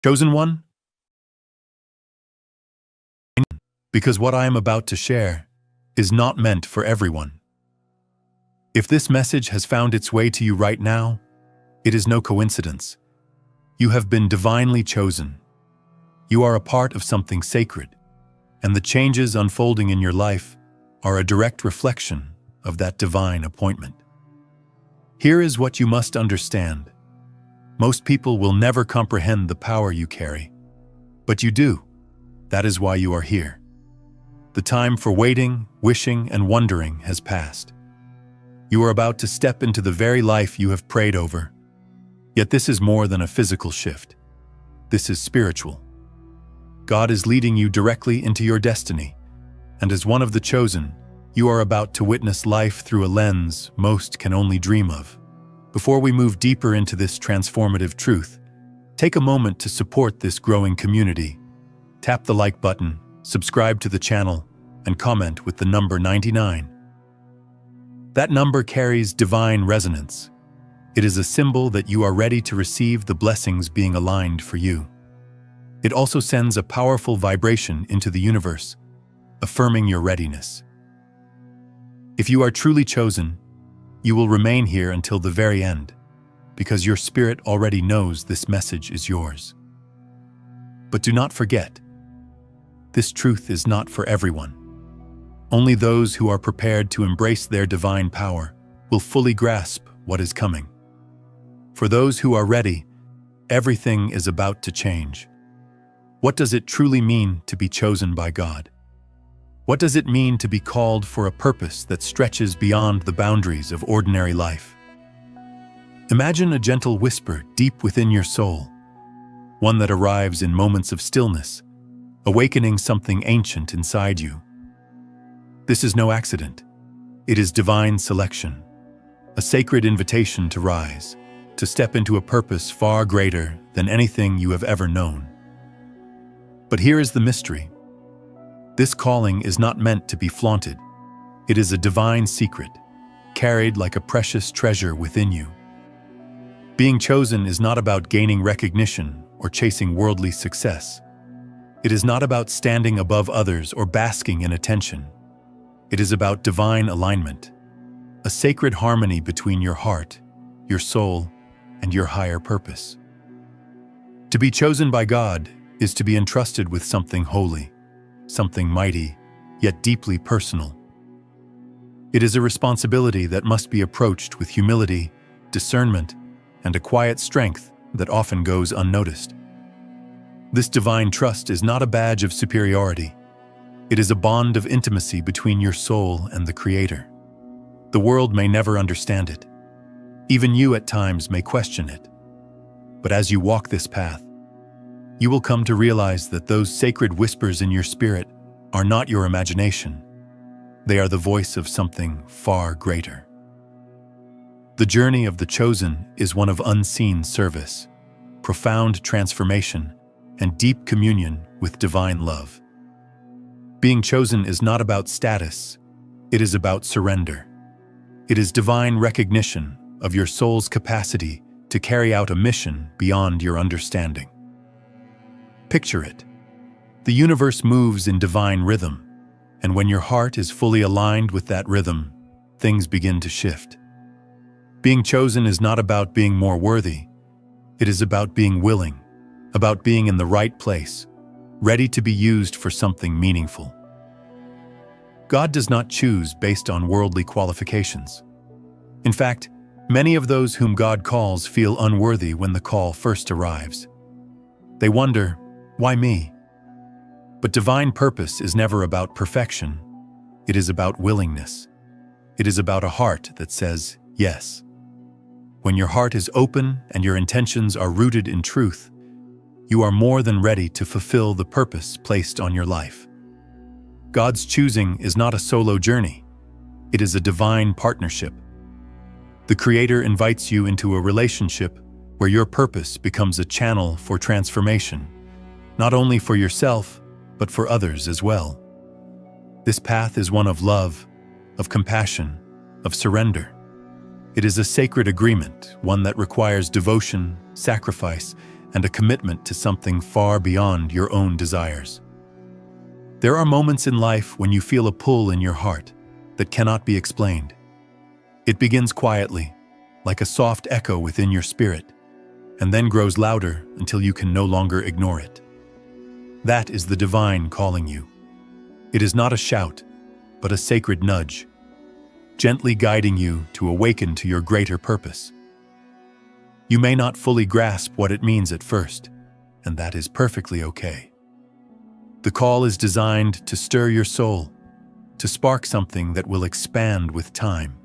Chosen one? Because what I am about to share is not meant for everyone. If this message has found its way to you right now, it is no coincidence. You have been divinely chosen. You are a part of something sacred, and the changes unfolding in your life are a direct reflection of that divine appointment. Here is what you must understand. Most people will never comprehend the power you carry, but you do. That is why you are here. The time for waiting, wishing, and wondering has passed. You are about to step into the very life you have prayed over. Yet this is more than a physical shift. This is spiritual. God is leading you directly into your destiny, and as one of the chosen, you are about to witness life through a lens most can only dream of. Before we move deeper into this transformative truth, take a moment to support this growing community. Tap the like button, subscribe to the channel, and comment with the number 99. That number carries divine resonance. It is a symbol that you are ready to receive the blessings being aligned for you. It also sends a powerful vibration into the universe, affirming your readiness. If you are truly chosen, you will remain here until the very end, because your spirit already knows this message is yours. But do not forget, this truth is not for everyone. Only those who are prepared to embrace their divine power will fully grasp what is coming. For those who are ready, everything is about to change. What does it truly mean to be chosen by God? What does it mean to be called for a purpose that stretches beyond the boundaries of ordinary life? Imagine a gentle whisper deep within your soul, one that arrives in moments of stillness, awakening something ancient inside you. This is no accident. It is divine selection, a sacred invitation to rise, to step into a purpose far greater than anything you have ever known. But here is the mystery. This calling is not meant to be flaunted. It is a divine secret, carried like a precious treasure within you. Being chosen is not about gaining recognition or chasing worldly success. It is not about standing above others or basking in attention. It is about divine alignment, a sacred harmony between your heart, your soul, and your higher purpose. To be chosen by God is to be entrusted with something holy, something mighty, yet deeply personal. It is a responsibility that must be approached with humility, discernment, and a quiet strength that often goes unnoticed. This divine trust is not a badge of superiority. It is a bond of intimacy between your soul and the Creator. The world may never understand it. Even you at times may question it. But as you walk this path, you will come to realize that those sacred whispers in your spirit are not your imagination. They are the voice of something far greater. The journey of the chosen is one of unseen service, profound transformation, and deep communion with divine love. Being chosen is not about status, it is about surrender. It is divine recognition of your soul's capacity to carry out a mission beyond your understanding. Picture it. The universe moves in divine rhythm, and when your heart is fully aligned with that rhythm, things begin to shift. Being chosen is not about being more worthy. It is about being willing, about being in the right place, ready to be used for something meaningful. God does not choose based on worldly qualifications. In fact, many of those whom God calls feel unworthy when the call first arrives. They wonder, why me? But divine purpose is never about perfection. It is about willingness. It is about a heart that says yes. When your heart is open and your intentions are rooted in truth, you are more than ready to fulfill the purpose placed on your life. God's choosing is not a solo journey. It is a divine partnership. The Creator invites you into a relationship where your purpose becomes a channel for transformation, not only for yourself, but for others as well. This path is one of love, of compassion, of surrender. It is a sacred agreement, one that requires devotion, sacrifice, and a commitment to something far beyond your own desires. There are moments in life when you feel a pull in your heart that cannot be explained. It begins quietly, like a soft echo within your spirit, and then grows louder until you can no longer ignore it. That is the divine calling you. It is not a shout, but a sacred nudge, gently guiding you to awaken to your greater purpose. You may not fully grasp what it means at first, and that is perfectly okay. The call is designed to stir your soul, to spark something that will expand with time.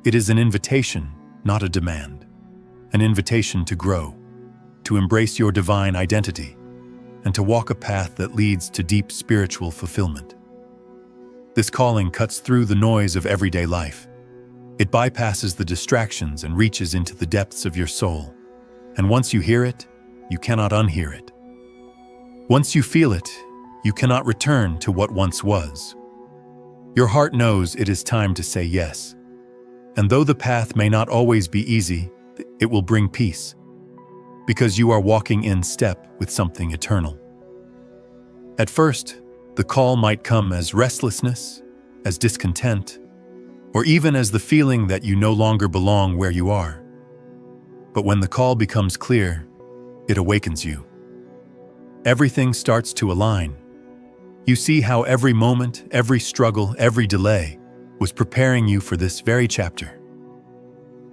It is an invitation, not a demand. An invitation to grow, to embrace your divine identity, and to walk a path that leads to deep spiritual fulfillment. This calling cuts through the noise of everyday life. It bypasses the distractions and reaches into the depths of your soul. And once you hear it, you cannot unhear it. Once you feel it, you cannot return to what once was. Your heart knows it is time to say yes. And though the path may not always be easy, it will bring peace, because you are walking in step with something eternal. At first, the call might come as restlessness, as discontent, or even as the feeling that you no longer belong where you are. But when the call becomes clear, it awakens you. Everything starts to align. You see how every moment, every struggle, every delay was preparing you for this very chapter.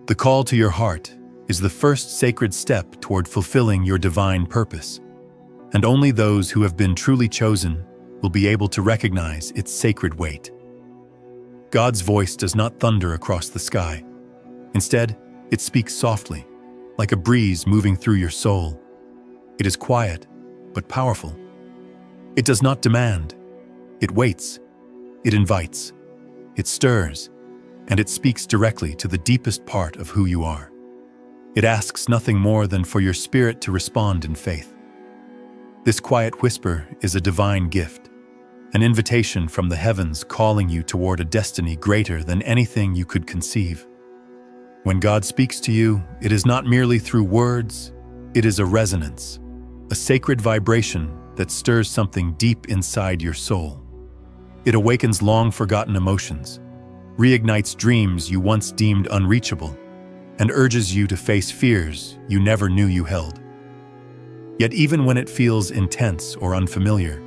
The call to your heart is the first sacred step toward fulfilling your divine purpose, and only those who have been truly chosen will be able to recognize its sacred weight. God's voice does not thunder across the sky. Instead, it speaks softly, like a breeze moving through your soul. It is quiet, but powerful. It does not demand. It waits. It invites. It stirs, and it speaks directly to the deepest part of who you are. It asks nothing more than for your spirit to respond in faith. This quiet whisper is a divine gift, an invitation from the heavens calling you toward a destiny greater than anything you could conceive. When God speaks to you, it is not merely through words, it is a resonance, a sacred vibration that stirs something deep inside your soul. It awakens long-forgotten emotions, reignites dreams you once deemed unreachable, and urges you to face fears you never knew you held. Yet even when it feels intense or unfamiliar,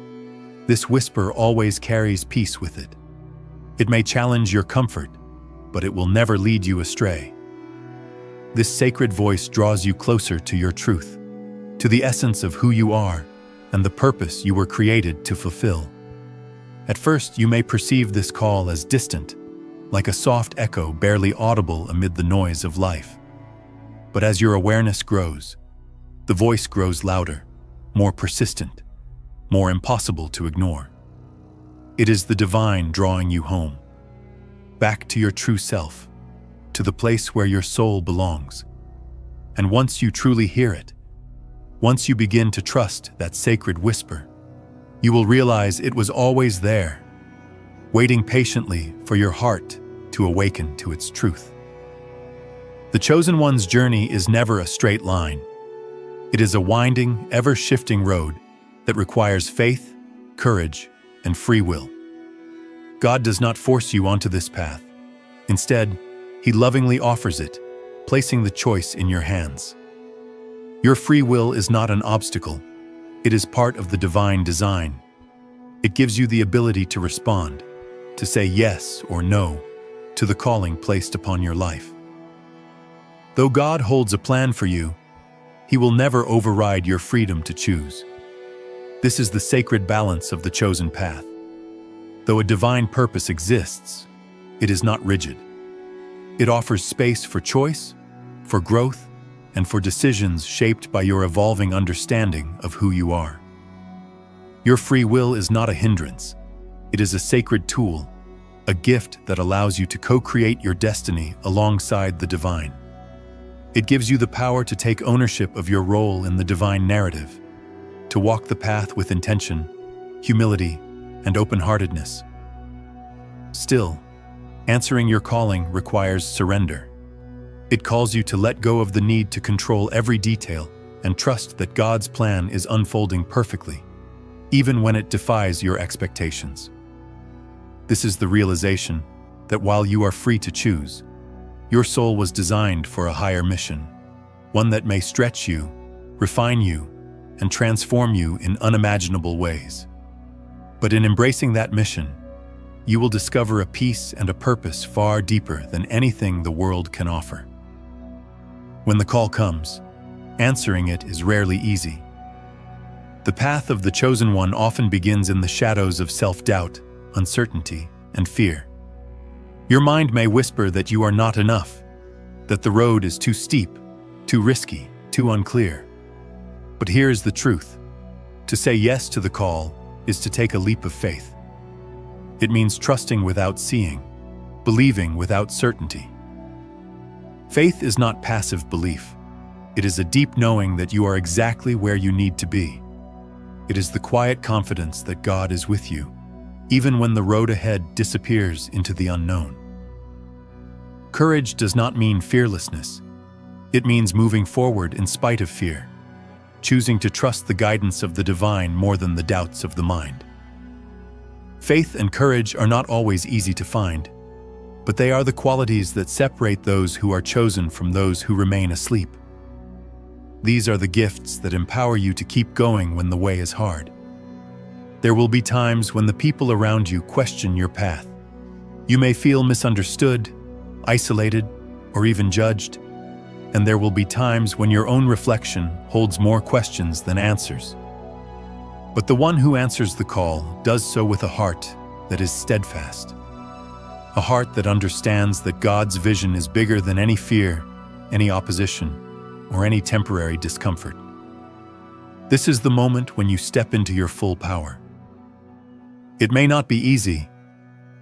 this whisper always carries peace with it. It may challenge your comfort, but it will never lead you astray. This sacred voice draws you closer to your truth, to the essence of who you are and the purpose you were created to fulfill. At first, you may perceive this call as distant, like a soft echo barely audible amid the noise of life. But as your awareness grows, the voice grows louder, more persistent, more impossible to ignore. It is the divine drawing you home, back to your true self, to the place where your soul belongs. And once you truly hear it, once you begin to trust that sacred whisper, you will realize it was always there, waiting patiently for your heart to awaken to its truth. The chosen one's journey is never a straight line. It is a winding, ever-shifting road that requires faith, courage, and free will. God does not force you onto this path. Instead, He lovingly offers it, placing the choice in your hands. Your free will is not an obstacle. It is part of the divine design. It gives you the ability to respond, to say yes or no to the calling placed upon your life. Though God holds a plan for you, He will never override your freedom to choose. This is the sacred balance of the chosen path. Though a divine purpose exists, it is not rigid. It offers space for choice, for growth, and for decisions shaped by your evolving understanding of who you are. Your free will is not a hindrance. It is a sacred tool, a gift that allows you to co-create your destiny alongside the divine. It gives you the power to take ownership of your role in the divine narrative, to walk the path with intention, humility, and open-heartedness. Still, answering your calling requires surrender. It calls you to let go of the need to control every detail and trust that God's plan is unfolding perfectly, even when it defies your expectations. This is the realization that while you are free to choose, your soul was designed for a higher mission, one that may stretch you, refine you, and transform you in unimaginable ways. But in embracing that mission, you will discover a peace and a purpose far deeper than anything the world can offer. When the call comes, answering it is rarely easy. The path of the chosen one often begins in the shadows of self-doubt, uncertainty, and fear. Your mind may whisper that you are not enough, that the road is too steep, too risky, too unclear. But here is the truth. To say yes to the call is to take a leap of faith. It means trusting without seeing, believing without certainty. Faith is not passive belief. It is a deep knowing that you are exactly where you need to be. It is the quiet confidence that God is with you, even when the road ahead disappears into the unknown. Courage does not mean fearlessness. It means moving forward in spite of fear, choosing to trust the guidance of the divine more than the doubts of the mind. Faith and courage are not always easy to find, but they are the qualities that separate those who are chosen from those who remain asleep. These are the gifts that empower you to keep going when the way is hard. There will be times when the people around you question your path. You may feel misunderstood, isolated, or even judged, and there will be times when your own reflection holds more questions than answers. But the one who answers the call does so with a heart that is steadfast, a heart that understands that God's vision is bigger than any fear, any opposition, or any temporary discomfort. This is the moment when you step into your full power. It may not be easy,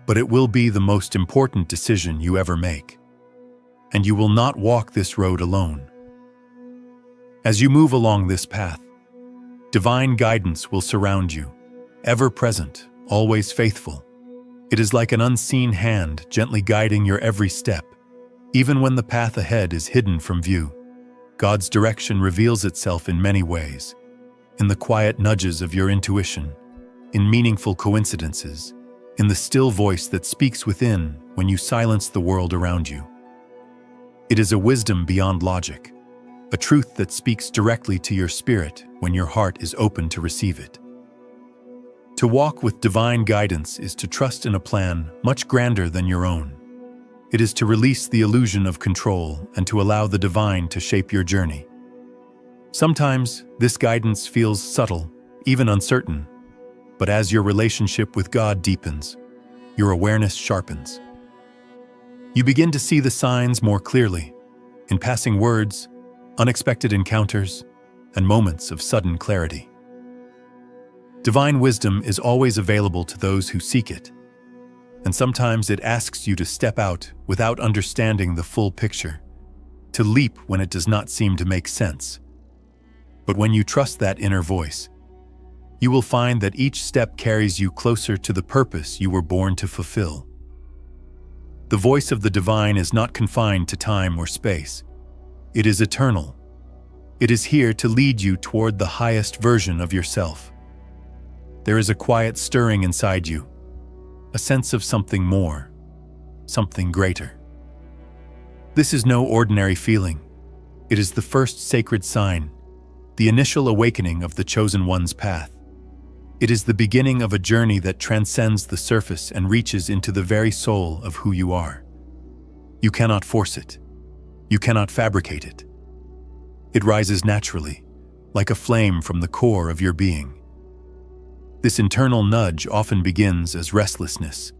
but it will be the most important decision you ever make. And you will not walk this road alone. As you move along this path, divine guidance will surround you, ever present, always faithful. It is like an unseen hand gently guiding your every step, even when the path ahead is hidden from view. God's direction reveals itself in many ways, in the quiet nudges of your intuition, in meaningful coincidences, in the still voice that speaks within when you silence the world around you. It is a wisdom beyond logic, a truth that speaks directly to your spirit when your heart is open to receive it. To walk with divine guidance is to trust in a plan much grander than your own. It is to release the illusion of control and to allow the divine to shape your journey. Sometimes this guidance feels subtle, even uncertain, but as your relationship with God deepens, your awareness sharpens. You begin to see the signs more clearly, in passing words, unexpected encounters, and moments of sudden clarity. Divine wisdom is always available to those who seek it, and sometimes it asks you to step out without understanding the full picture, to leap when it does not seem to make sense. But when you trust that inner voice, you will find that each step carries you closer to the purpose you were born to fulfill. The voice of the divine is not confined to time or space. It is eternal. It is here to lead you toward the highest version of yourself. There is a quiet stirring inside you, a sense of something more, something greater. This is no ordinary feeling. It is the first sacred sign, the initial awakening of the chosen one's path. It is the beginning of a journey that transcends the surface and reaches into the very soul of who you are. You cannot force it. You cannot fabricate it. It rises naturally, like a flame from the core of your being. This internal nudge often begins as restlessness,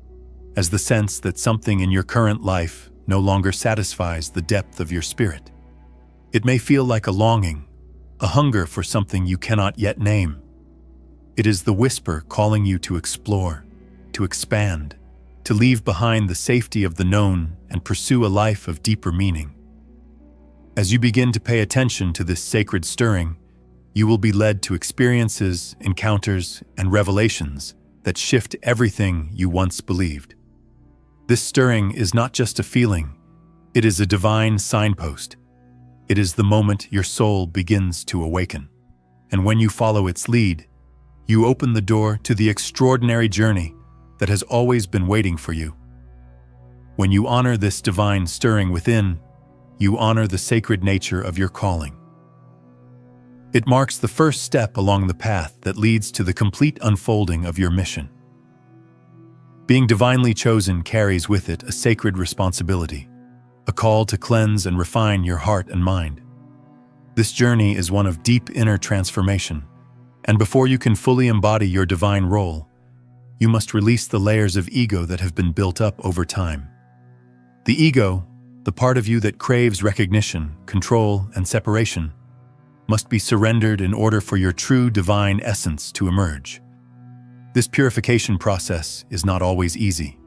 as the sense that something in your current life no longer satisfies the depth of your spirit. It may feel like a longing, a hunger for something you cannot yet name. It is the whisper calling you to explore, to expand, to leave behind the safety of the known and pursue a life of deeper meaning. As you begin to pay attention to this sacred stirring, you will be led to experiences, encounters, and revelations that shift everything you once believed. This stirring is not just a feeling, it is a divine signpost. It is the moment your soul begins to awaken. And when you follow its lead, you open the door to the extraordinary journey that has always been waiting for you. When you honor this divine stirring within, you honor the sacred nature of your calling. It marks the first step along the path that leads to the complete unfolding of your mission. Being divinely chosen carries with it a sacred responsibility, a call to cleanse and refine your heart and mind. This journey is one of deep inner transformation, and before you can fully embody your divine role, you must release the layers of ego that have been built up over time. The ego, the part of you that craves recognition, control, and separation, must be surrendered in order for your true divine essence to emerge. This purification process is not always easy.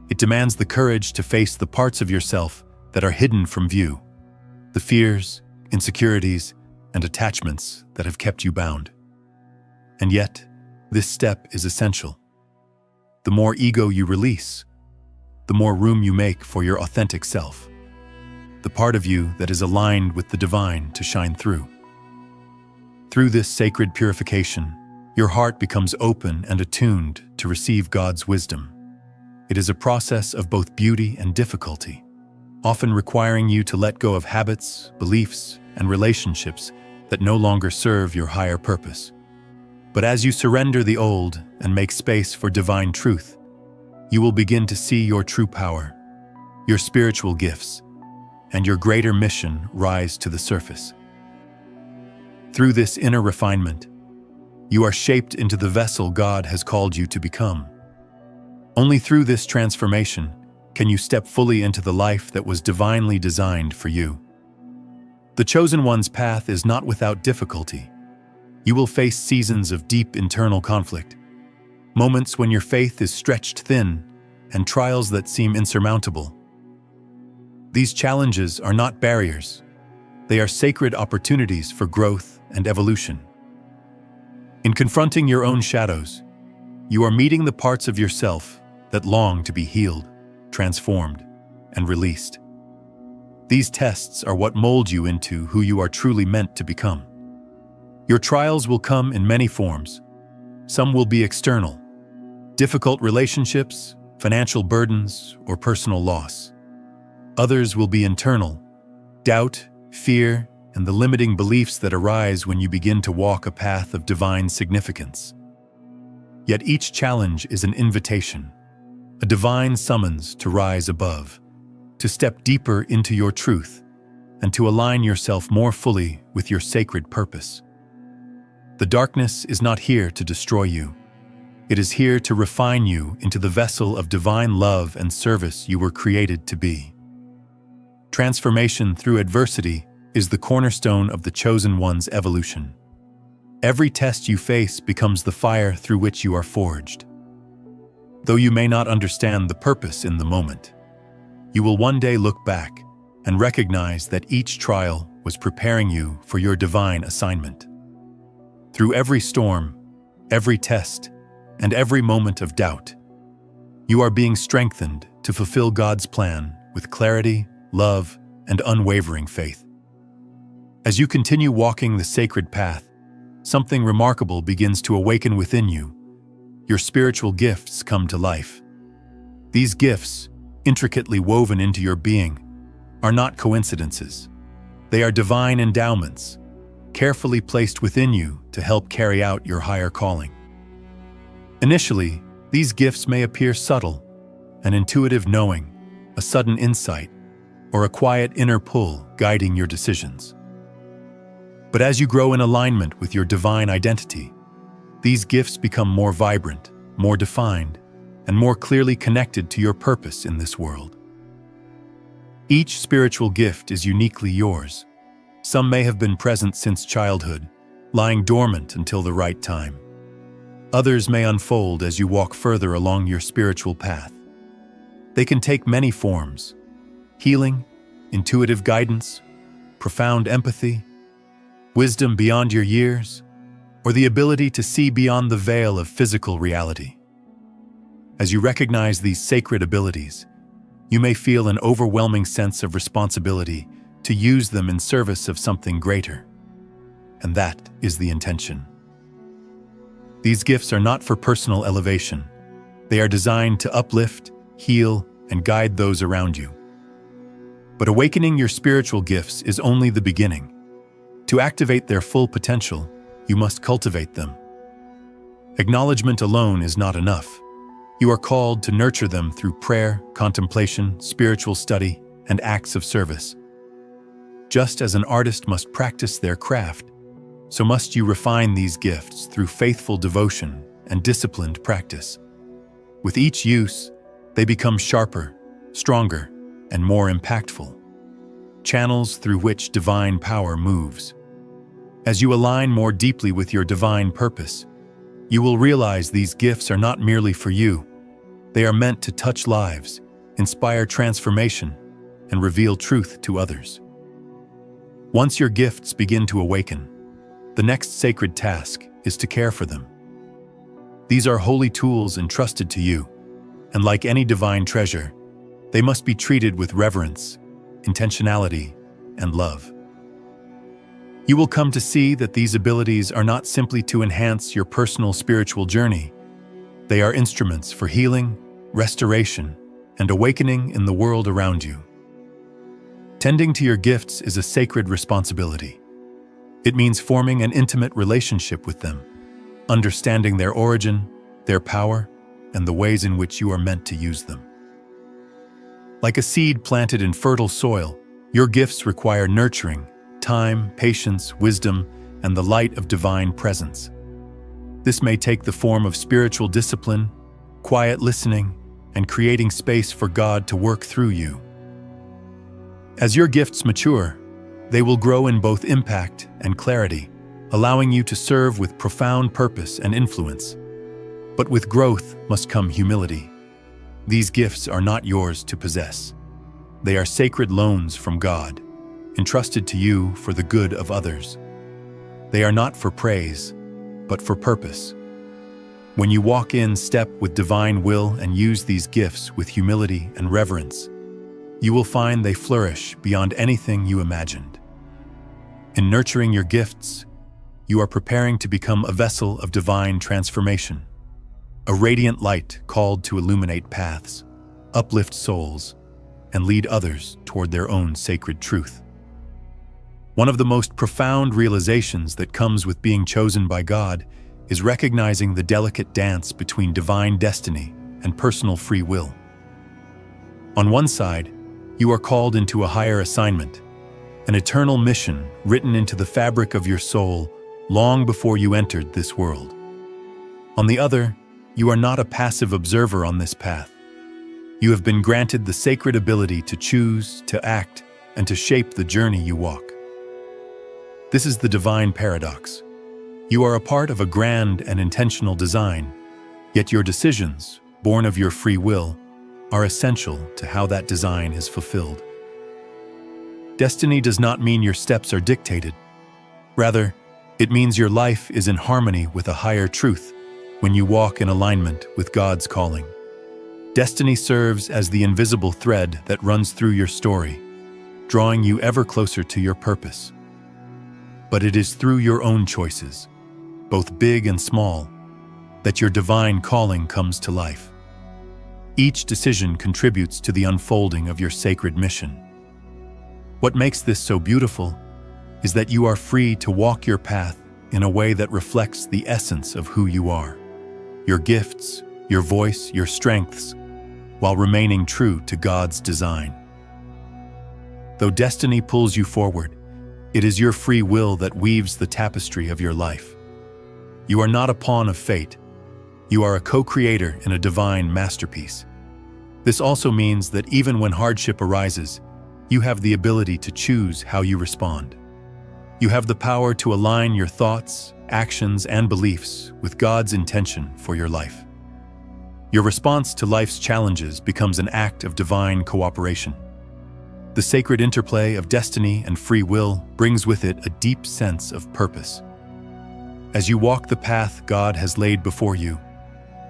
It demands the courage to face the parts of yourself that are hidden from view, the fears, insecurities, and attachments that have kept you bound. And yet, this step is essential. The more ego you release, the more room you make for your authentic self, the part of you that is aligned with the divine to shine through. Through this sacred purification, your heart becomes open and attuned to receive God's wisdom. It is a process of both beauty and difficulty, often requiring you to let go of habits, beliefs, and relationships that no longer serve your higher purpose. But as you surrender the old and make space for divine truth, you will begin to see your true power, your spiritual gifts, and your greater mission rise to the surface. Through this inner refinement, you are shaped into the vessel God has called you to become. Only through this transformation can you step fully into the life that was divinely designed for you. The chosen one's path is not without difficulty. You will face seasons of deep internal conflict, moments when your faith is stretched thin, and trials that seem insurmountable. These challenges are not barriers. They are sacred opportunities for growth and evolution. In confronting your own shadows, you are meeting the parts of yourself that long to be healed, transformed, and released. These tests are what mold you into who you are truly meant to become. Your trials will come in many forms. Some will be external, difficult relationships, financial burdens, or personal loss. Others will be internal, doubt, fear, and the limiting beliefs that arise when you begin to walk a path of divine significance. Yet each challenge is an invitation, a divine summons to rise above, to step deeper into your truth, and to align yourself more fully with your sacred purpose. The darkness is not here to destroy you. It is here to refine you into the vessel of divine love and service you were created to be. Transformation through adversity is the cornerstone of the chosen one's evolution. Every test you face becomes the fire through which you are forged. Though you may not understand the purpose in the moment, you will one day look back and recognize that each trial was preparing you for your divine assignment. Through every storm, every test, and every moment of doubt, you are being strengthened to fulfill God's plan with clarity, love, and unwavering faith. As you continue walking the sacred path, something remarkable begins to awaken within you. Your spiritual gifts come to life. These gifts, intricately woven into your being, are not coincidences. They are divine endowments, carefully placed within you to help carry out your higher calling. Initially, these gifts may appear subtle, an intuitive knowing, a sudden insight, or a quiet inner pull guiding your decisions. But as you grow in alignment with your divine identity, these gifts become more vibrant, more defined, and more clearly connected to your purpose in this world. Each spiritual gift is uniquely yours. Some may have been present since childhood, lying dormant until the right time. Others may unfold as you walk further along your spiritual path. They can take many forms: healing, intuitive guidance, profound empathy, wisdom beyond your years, or the ability to see beyond the veil of physical reality. As you recognize these sacred abilities, you may feel an overwhelming sense of responsibility to use them in service of something greater. And that is the intention. These gifts are not for personal elevation. They are designed to uplift, heal, and guide those around you. But awakening your spiritual gifts is only the beginning. To activate their full potential, you must cultivate them. Acknowledgement alone is not enough. You are called to nurture them through prayer, contemplation, spiritual study, and acts of service. Just as an artist must practice their craft, so must you refine these gifts through faithful devotion and disciplined practice. With each use, they become sharper, stronger, and more impactful, channels through which divine power moves. As you align more deeply with your divine purpose, you will realize these gifts are not merely for you. They are meant to touch lives, inspire transformation, and reveal truth to others. Once your gifts begin to awaken, the next sacred task is to care for them. These are holy tools entrusted to you, and like any divine treasure, they must be treated with reverence, intentionality, and love. You will come to see that these abilities are not simply to enhance your personal spiritual journey. They are instruments for healing, restoration, and awakening in the world around you. Tending to your gifts is a sacred responsibility. It means forming an intimate relationship with them, understanding their origin, their power, and the ways in which you are meant to use them. Like a seed planted in fertile soil, your gifts require nurturing, time, patience, wisdom, and the light of divine presence. This may take the form of spiritual discipline, quiet listening, and creating space for God to work through you. As your gifts mature, they will grow in both impact and clarity, allowing you to serve with profound purpose and influence. But with growth must come humility. These gifts are not yours to possess. They are sacred loans from God, entrusted to you for the good of others. They are not for praise, but for purpose. When you walk in step with divine will and use these gifts with humility and reverence, you will find they flourish beyond anything you imagined. In nurturing your gifts, you are preparing to become a vessel of divine transformation, a radiant light called to illuminate paths, uplift souls, and lead others toward their own sacred truth. One of the most profound realizations that comes with being chosen by God is recognizing the delicate dance between divine destiny and personal free will. On one side, you are called into a higher assignment, an eternal mission written into the fabric of your soul long before you entered this world. On the other, you are not a passive observer on this path. You have been granted the sacred ability to choose, to act, and to shape the journey you walk. This is the divine paradox. You are a part of a grand and intentional design, yet your decisions, born of your free will, are essential to how that design is fulfilled. Destiny does not mean your steps are dictated. Rather, it means your life is in harmony with a higher truth when you walk in alignment with God's calling. Destiny serves as the invisible thread that runs through your story, drawing you ever closer to your purpose. But it is through your own choices, both big and small, that your divine calling comes to life. Each decision contributes to the unfolding of your sacred mission. What makes this so beautiful is that you are free to walk your path in a way that reflects the essence of who you are, your gifts, your voice, your strengths, while remaining true to God's design. Though destiny pulls you forward, it is your free will that weaves the tapestry of your life. You are not a pawn of fate. You are a co-creator in a divine masterpiece. This also means that even when hardship arises, you have the ability to choose how you respond. You have the power to align your thoughts, actions, and beliefs with God's intention for your life. Your response to life's challenges becomes an act of divine cooperation. The sacred interplay of destiny and free will brings with it a deep sense of purpose. As you walk the path God has laid before you,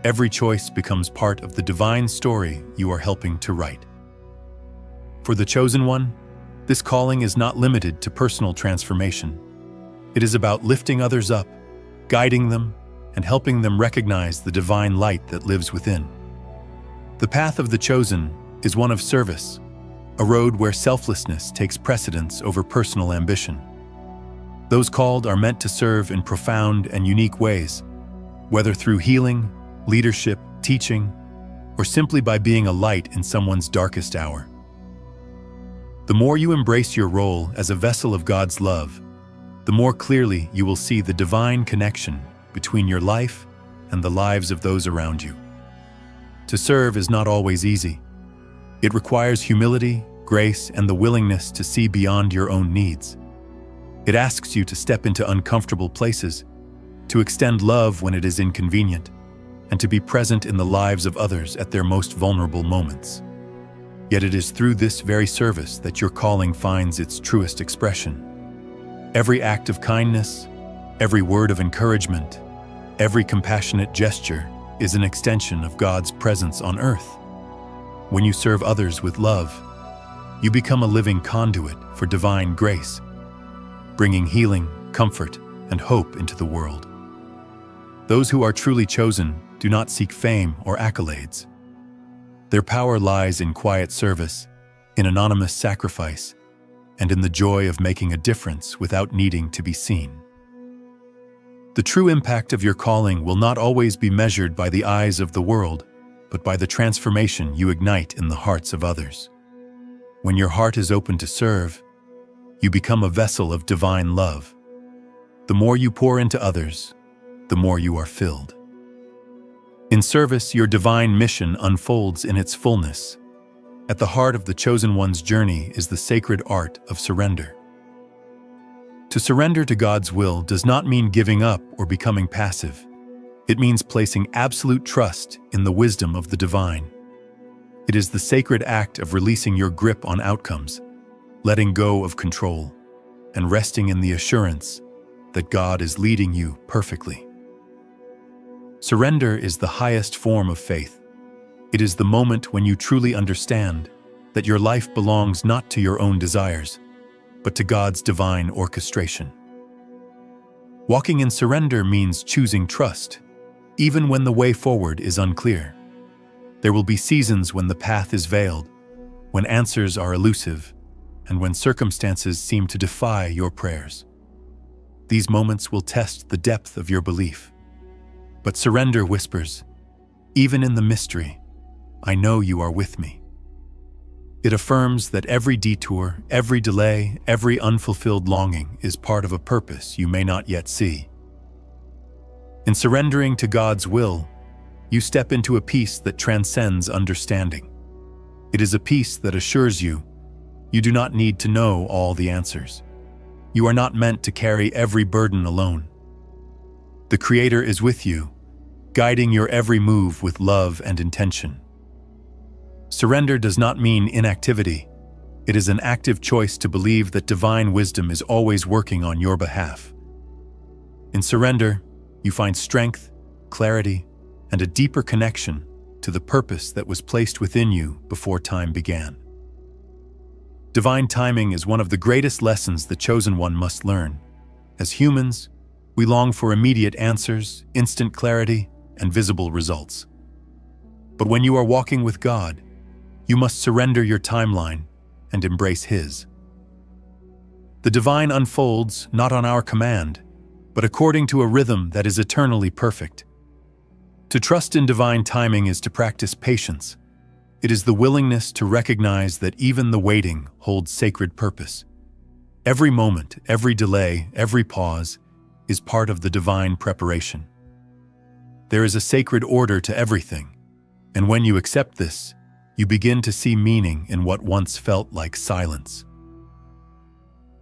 every choice becomes part of the divine story you are helping to write. For the chosen one, This calling is not limited to personal transformation. It is about lifting others up, guiding them, and helping them recognize the divine light that lives within. The path of the chosen is one of service, a road where selflessness takes precedence over personal ambition. Those called are meant to serve in profound and unique ways, whether through healing, leadership, teaching, or simply by being a light in someone's darkest hour. The more you embrace your role as a vessel of God's love, the more clearly you will see the divine connection between your life and the lives of those around you. To serve is not always easy. It requires humility, grace, and the willingness to see beyond your own needs. It asks you to step into uncomfortable places, to extend love when it is inconvenient, and to be present in the lives of others at their most vulnerable moments. Yet it is through this very service that your calling finds its truest expression. Every act of kindness, every word of encouragement, every compassionate gesture is an extension of God's presence on earth. When you serve others with love, you become a living conduit for divine grace, bringing healing, comfort, and hope into the world. Those who are truly chosen do not seek fame or accolades. Their power lies in quiet service, in anonymous sacrifice, and in the joy of making a difference without needing to be seen. The true impact of your calling will not always be measured by the eyes of the world, but by the transformation you ignite in the hearts of others. When your heart is open to serve, you become a vessel of divine love. The more you pour into others, the more you are filled. In service, your divine mission unfolds in its fullness. At the heart of the chosen one's journey is the sacred art of surrender. To surrender to God's will does not mean giving up or becoming passive. It means placing absolute trust in the wisdom of the divine. It is the sacred act of releasing your grip on outcomes, letting go of control, and resting in the assurance that God is leading you perfectly. Surrender is the highest form of faith. It is the moment when you truly understand that your life belongs not to your own desires, but to God's divine orchestration. Walking in surrender means choosing trust, even when the way forward is unclear. There will be seasons when the path is veiled, when answers are elusive, and when circumstances seem to defy your prayers. These moments will test the depth of your belief. But surrender whispers, even in the mystery, I know you are with me. It affirms that every detour, every delay, every unfulfilled longing is part of a purpose you may not yet see. In surrendering to God's will, you step into a peace that transcends understanding. It is a peace that assures you do not need to know all the answers. You are not meant to carry every burden alone. The Creator is with you, guiding your every move with love and intention. Surrender does not mean inactivity. It is an active choice to believe that divine wisdom is always working on your behalf. In surrender, you find strength, clarity, and a deeper connection to the purpose that was placed within you before time began. Divine timing is one of the greatest lessons the chosen one must learn. As humans, we long for immediate answers, instant clarity, and visible results. But when you are walking with God, you must surrender your timeline and embrace His. The divine unfolds not on our command, but according to a rhythm that is eternally perfect. To trust in divine timing is to practice patience. It is the willingness to recognize that even the waiting holds sacred purpose. Every moment, every delay, every pause is part of the divine preparation. There is a sacred order to everything, and when you accept this, you begin to see meaning in what once felt like silence.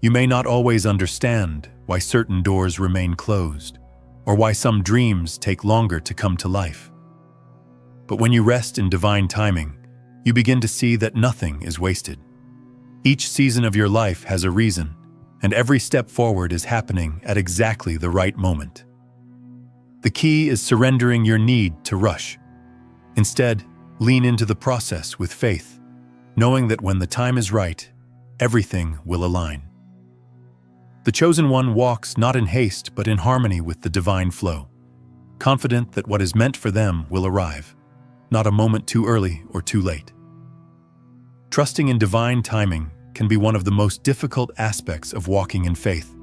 You may not always understand why certain doors remain closed, or why some dreams take longer to come to life. But when you rest in divine timing, you begin to see that nothing is wasted. Each season of your life has a reason, and every step forward is happening at exactly the right moment. The key is surrendering your need to rush. Instead, lean into the process with faith, knowing that when the time is right, everything will align. The chosen one walks not in haste but in harmony with the divine flow, confident that what is meant for them will arrive, not a moment too early or too late. Trusting in divine timing can be one of the most difficult aspects of walking in faith,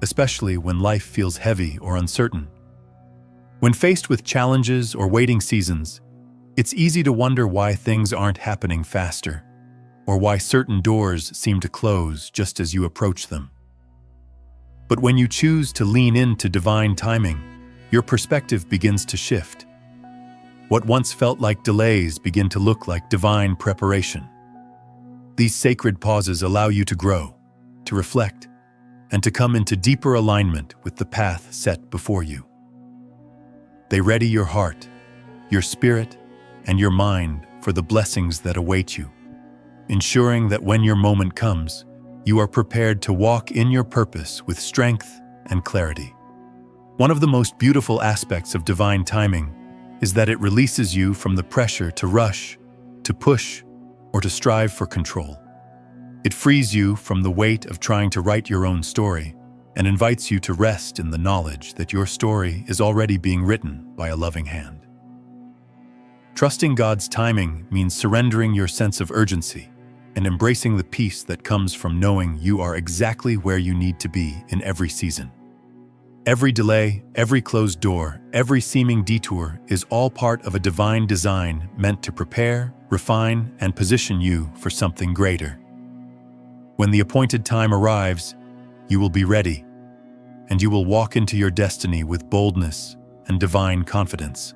especially when life feels heavy or uncertain. When faced with challenges or waiting seasons, it's easy to wonder why things aren't happening faster, or why certain doors seem to close just as you approach them. But when you choose to lean into divine timing, your perspective begins to shift. What once felt like delays begin to look like divine preparation. These sacred pauses allow you to grow, to reflect, and to come into deeper alignment with the path set before you. They ready your heart, your spirit, and your mind for the blessings that await you, ensuring that when your moment comes, you are prepared to walk in your purpose with strength and clarity. One of the most beautiful aspects of divine timing is that it releases you from the pressure to rush, to push, or to strive for control. It frees you from the weight of trying to write your own story and invites you to rest in the knowledge that your story is already being written by a loving hand. Trusting God's timing means surrendering your sense of urgency and embracing the peace that comes from knowing you are exactly where you need to be in every season. Every delay, every closed door, every seeming detour is all part of a divine design meant to prepare, refine, and position you for something greater. When the appointed time arrives, you will be ready, and you will walk into your destiny with boldness and divine confidence.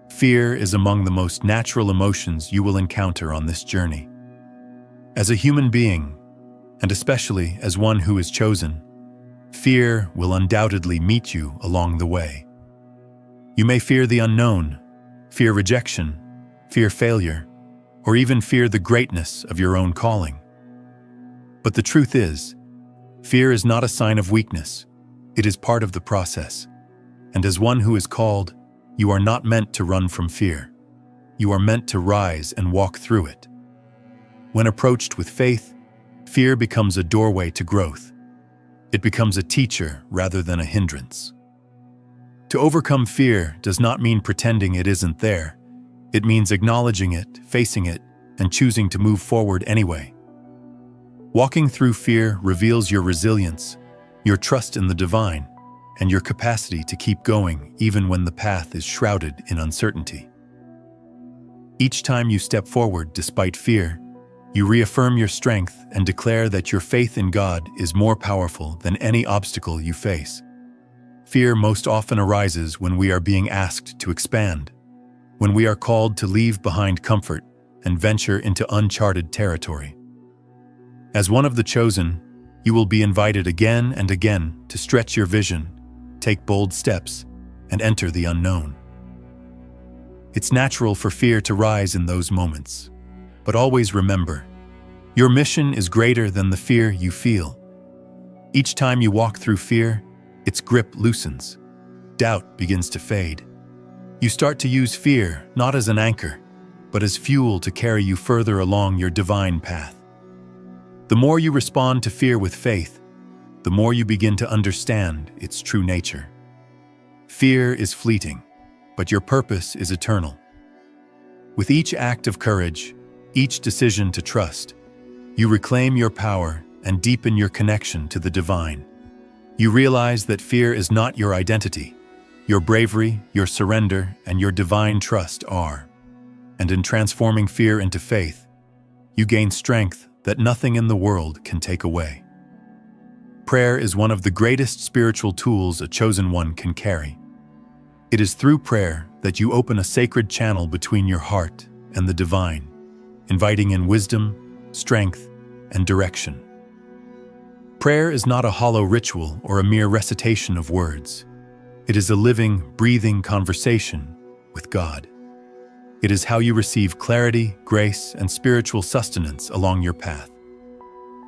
Fear is among the most natural emotions you will encounter on this journey. As a human being, and especially as one who is chosen, fear will undoubtedly meet you along the way. You may fear the unknown, fear rejection, fear failure, or even fear the greatness of your own calling. But the truth is, fear is not a sign of weakness. It is part of the process. And as one who is called, you are not meant to run from fear. You are meant to rise and walk through it. When approached with faith, fear becomes a doorway to growth. It becomes a teacher rather than a hindrance. To overcome fear does not mean pretending it isn't there. It means acknowledging it, facing it, and choosing to move forward anyway. Walking through fear reveals your resilience, your trust in the divine, and your capacity to keep going even when the path is shrouded in uncertainty. Each time you step forward despite fear, you reaffirm your strength and declare that your faith in God is more powerful than any obstacle you face. Fear most often arises when we are being asked to expand, when we are called to leave behind comfort and venture into uncharted territory. As one of the chosen, you will be invited again and again to stretch your vision, take bold steps, and enter the unknown. It's natural for fear to rise in those moments. But always remember, your mission is greater than the fear you feel. Each time you walk through fear, its grip loosens. Doubt begins to fade. You start to use fear not as an anchor, but as fuel to carry you further along your divine path. The more you respond to fear with faith, the more you begin to understand its true nature. Fear is fleeting, but your purpose is eternal. With each act of courage, each decision to trust, you reclaim your power and deepen your connection to the divine. You realize that fear is not your identity. Your bravery, your surrender, and your divine trust are. And in transforming fear into faith, you gain strength that nothing in the world can take away. Prayer is one of the greatest spiritual tools a chosen one can carry. It is through prayer that you open a sacred channel between your heart and the divine, inviting in wisdom, strength, and direction. Prayer is not a hollow ritual or a mere recitation of words. It is a living, breathing conversation with God. It is how you receive clarity, grace, and spiritual sustenance along your path.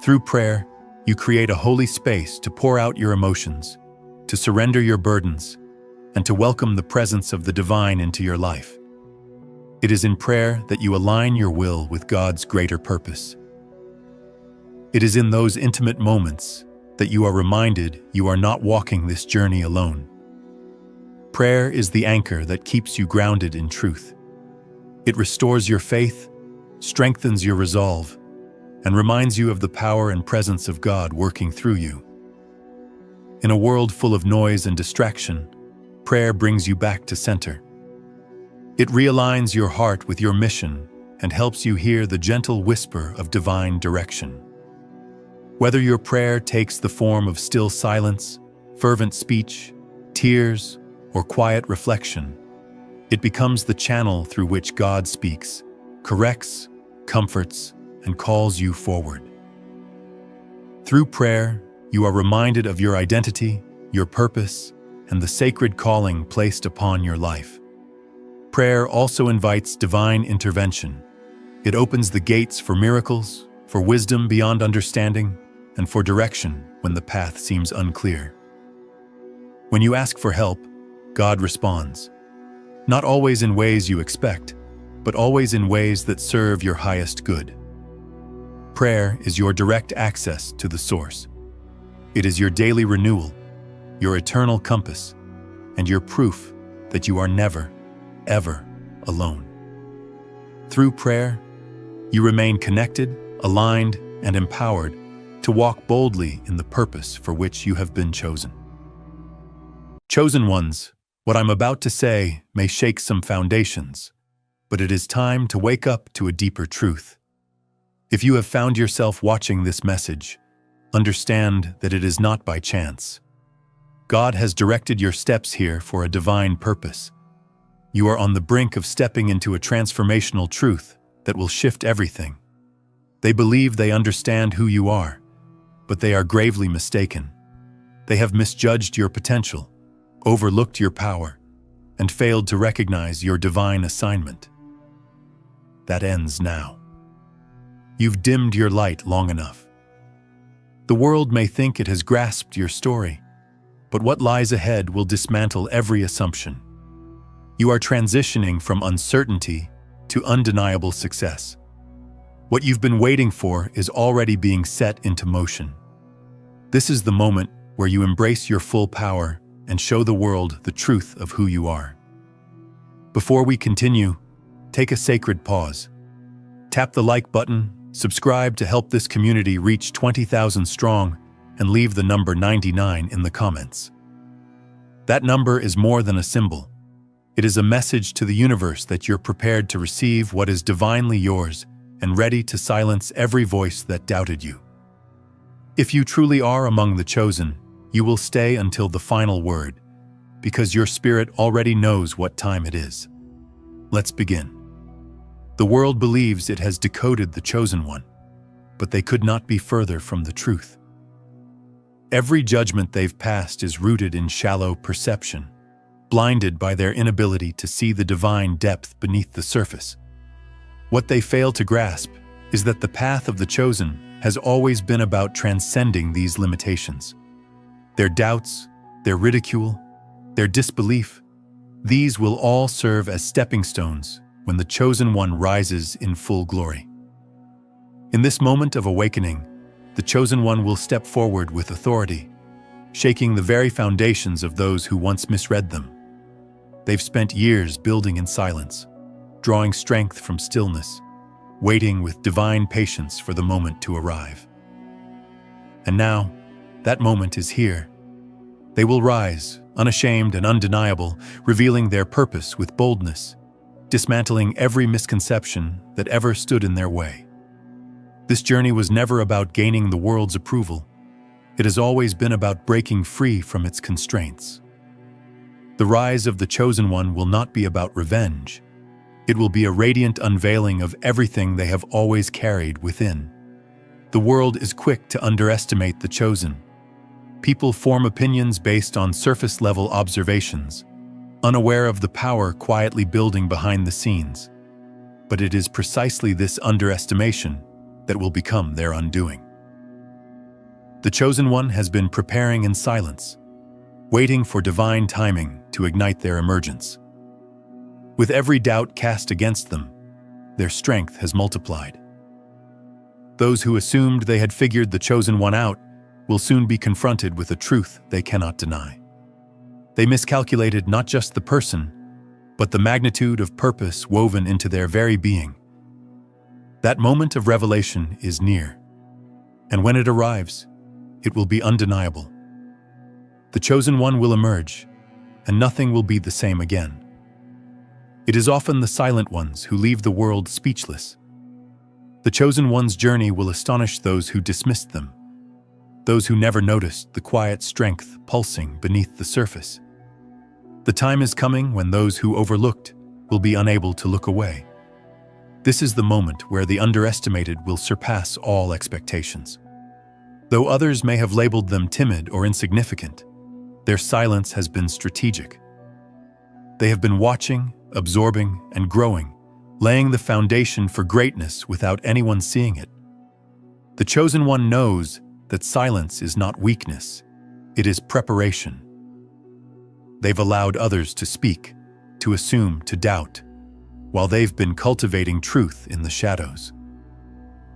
Through prayer, you create a holy space to pour out your emotions, to surrender your burdens, and to welcome the presence of the divine into your life. It is in prayer that you align your will with God's greater purpose. It is in those intimate moments that you are reminded you are not walking this journey alone. Prayer is the anchor that keeps you grounded in truth. It restores your faith, strengthens your resolve, and reminds you of the power and presence of God working through you. In a world full of noise and distraction, prayer brings you back to center. It realigns your heart with your mission and helps you hear the gentle whisper of divine direction. Whether your prayer takes the form of still silence, fervent speech, tears, or quiet reflection, it becomes the channel through which God speaks, corrects, comforts, and calls you forward. Through prayer, you are reminded of your identity, your purpose, and the sacred calling placed upon your life. Prayer also invites divine intervention. It opens the gates for miracles, for wisdom beyond understanding, and for direction when the path seems unclear. When you ask for help, God responds, not always in ways you expect, but always in ways that serve your highest good. Prayer is your direct access to the source. It is your daily renewal, your eternal compass, and your proof that you are never, ever alone. Through prayer, you remain connected, aligned, and empowered to walk boldly in the purpose for which you have been chosen. Chosen ones, what I'm about to say may shake some foundations, but it is time to wake up to a deeper truth. If you have found yourself watching this message, understand that it is not by chance. God has directed your steps here for a divine purpose. You are on the brink of stepping into a transformational truth that will shift everything. They believe they understand who you are, but they are gravely mistaken. They have misjudged your potential, overlooked your power, and failed to recognize your divine assignment. That ends now. You've dimmed your light long enough. The world may think it has grasped your story, but what lies ahead will dismantle every assumption. You are transitioning from uncertainty to undeniable success. What you've been waiting for is already being set into motion. This is the moment where you embrace your full power and show the world the truth of who you are. Before we continue, take a sacred pause. Tap the like button, subscribe to help this community reach 20,000 strong, and leave the number 99 in the comments. That number is more than a symbol. It is a message to the universe that you're prepared to receive what is divinely yours and ready to silence every voice that doubted you. If you truly are among the chosen, you will stay until the final word, because your spirit already knows what time it is. Let's begin. The world believes it has decoded the chosen one, but they could not be further from the truth. Every judgment they've passed is rooted in shallow perception, blinded by their inability to see the divine depth beneath the surface. What they fail to grasp is that the path of the chosen has always been about transcending these limitations. Their doubts, their ridicule, their disbelief, these will all serve as stepping stones when the chosen one rises in full glory. In this moment of awakening, the chosen one will step forward with authority, shaking the very foundations of those who once misread them. They've spent years building in silence, drawing strength from stillness, waiting with divine patience for the moment to arrive. And now, that moment is here. They will rise, unashamed and undeniable, revealing their purpose with boldness, dismantling every misconception that ever stood in their way. This journey was never about gaining the world's approval. It has always been about breaking free from its constraints. The rise of the chosen one will not be about revenge. It will be a radiant unveiling of everything they have always carried within. The world is quick to underestimate the chosen. People form opinions based on surface-level observations, unaware of the power quietly building behind the scenes. But it is precisely this underestimation that will become their undoing. The chosen one has been preparing in silence, waiting for divine timing to ignite their emergence. With every doubt cast against them, their strength has multiplied. Those who assumed they had figured the chosen one out will soon be confronted with a truth they cannot deny. They miscalculated not just the person, but the magnitude of purpose woven into their very being. That moment of revelation is near, and when it arrives, it will be undeniable. The chosen one will emerge, and nothing will be the same again. It is often the silent ones who leave the world speechless. The chosen one's journey will astonish those who dismissed them, those who never noticed the quiet strength pulsing beneath the surface. The time is coming when those who overlooked will be unable to look away. This is the moment where the underestimated will surpass all expectations. Though others may have labeled them timid or insignificant, their silence has been strategic. They have been watching, absorbing, and growing, laying the foundation for greatness without anyone seeing it. The chosen one knows that silence is not weakness, it is preparation. They've allowed others to speak, to assume, to doubt, while they've been cultivating truth in the shadows.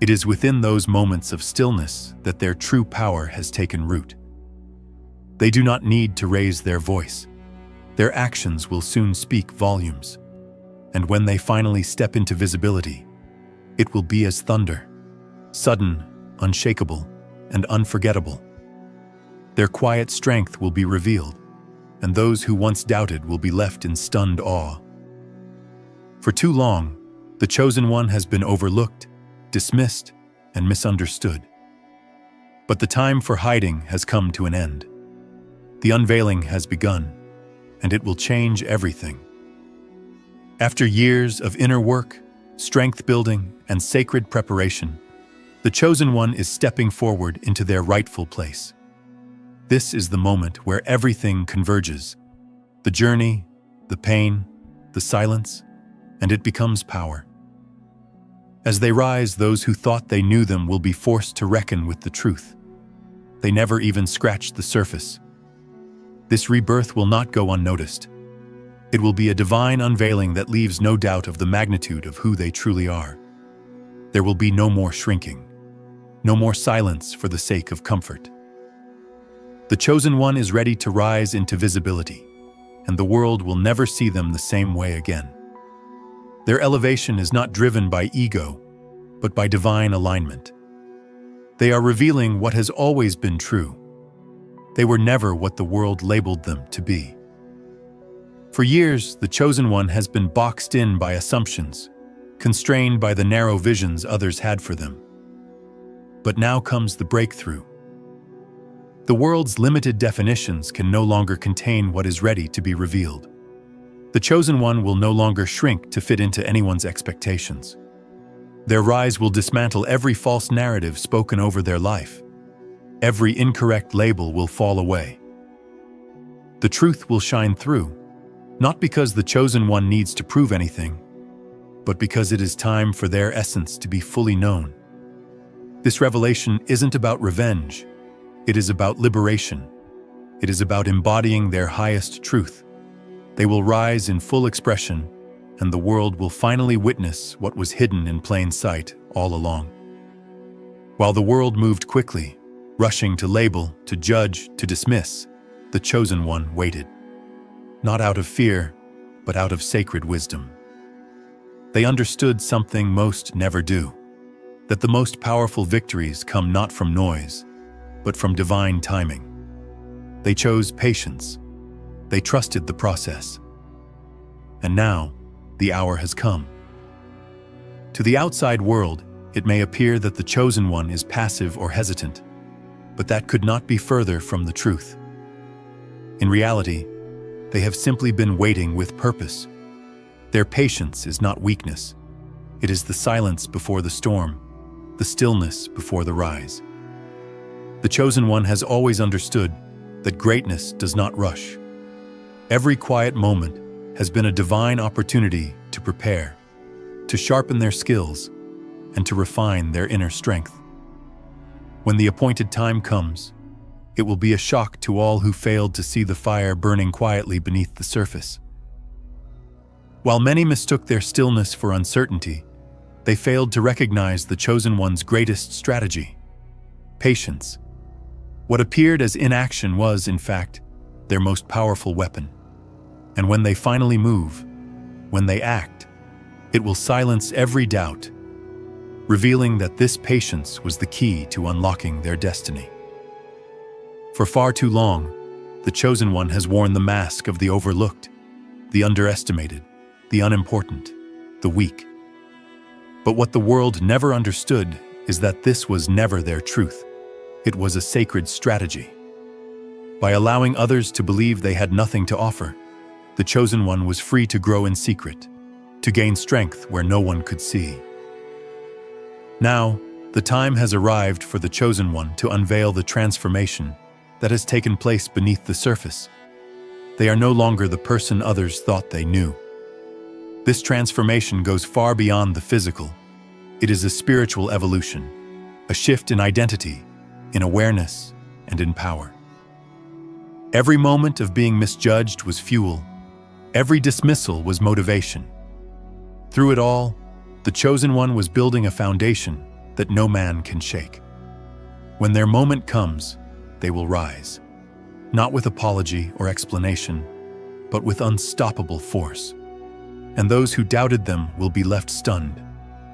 It is within those moments of stillness that their true power has taken root. They do not need to raise their voice. Their actions will soon speak volumes. And when they finally step into visibility, it will be as thunder, sudden, unshakable, and unforgettable. Their quiet strength will be revealed, and those who once doubted will be left in stunned awe. For too long, the chosen one has been overlooked, dismissed, and misunderstood. But the time for hiding has come to an end. The unveiling has begun, and it will change everything. After years of inner work, strength building, and sacred preparation, the chosen one is stepping forward into their rightful place. This is the moment where everything converges: the journey, the pain, the silence, and it becomes power. As they rise, those who thought they knew them will be forced to reckon with the truth. They never even scratched the surface. This rebirth will not go unnoticed. It will be a divine unveiling that leaves no doubt of the magnitude of who they truly are. There will be no more shrinking, no more silence for the sake of comfort. The chosen one is ready to rise into visibility, and the world will never see them the same way again. Their elevation is not driven by ego, but by divine alignment. They are revealing what has always been true. They were never what the world labeled them to be. For years, the chosen one has been boxed in by assumptions, constrained by the narrow visions others had for them. But now comes the breakthrough. The world's limited definitions can no longer contain what is ready to be revealed. The chosen one will no longer shrink to fit into anyone's expectations. Their rise will dismantle every false narrative spoken over their life. Every incorrect label will fall away. The truth will shine through, not because the chosen one needs to prove anything, but because it is time for their essence to be fully known. This revelation isn't about revenge. It is about liberation. It is about embodying their highest truth. They will rise in full expression, and the world will finally witness what was hidden in plain sight all along. While the world moved quickly, rushing to label, to judge, to dismiss, the chosen one waited. Not out of fear, but out of sacred wisdom. They understood something most never do, that the most powerful victories come not from noise, but from divine timing. They chose patience. They trusted the process. And now, the hour has come. To the outside world, it may appear that the chosen one is passive or hesitant, but that could not be further from the truth. In reality, they have simply been waiting with purpose. Their patience is not weakness. It is the silence before the storm, the stillness before the rise. The chosen one has always understood that greatness does not rush. Every quiet moment has been a divine opportunity to prepare, to sharpen their skills, and to refine their inner strength. When the appointed time comes, it will be a shock to all who failed to see the fire burning quietly beneath the surface. While many mistook their stillness for uncertainty, They failed to recognize the Chosen One's greatest strategy: patience. What appeared as inaction was, in fact, their most powerful weapon. And when they finally move, when they act, it will silence every doubt, revealing that this patience was the key to unlocking their destiny. For far too long, the Chosen One has worn the mask of the overlooked, the underestimated, the unimportant, the weak. But what the world never understood is that this was never their truth. It was a sacred strategy. By allowing others to believe they had nothing to offer, the Chosen One was free to grow in secret, to gain strength where no one could see. Now, the time has arrived for the Chosen One to unveil the transformation that has taken place beneath the surface. They are no longer the person others thought they knew. This transformation goes far beyond the physical. It is a spiritual evolution, a shift in identity, in awareness, and in power. Every moment of being misjudged was fuel. Every dismissal was motivation. Through it all, the Chosen One was building a foundation that no man can shake. When their moment comes, they will rise, not with apology or explanation, but with unstoppable force. And those who doubted them will be left stunned,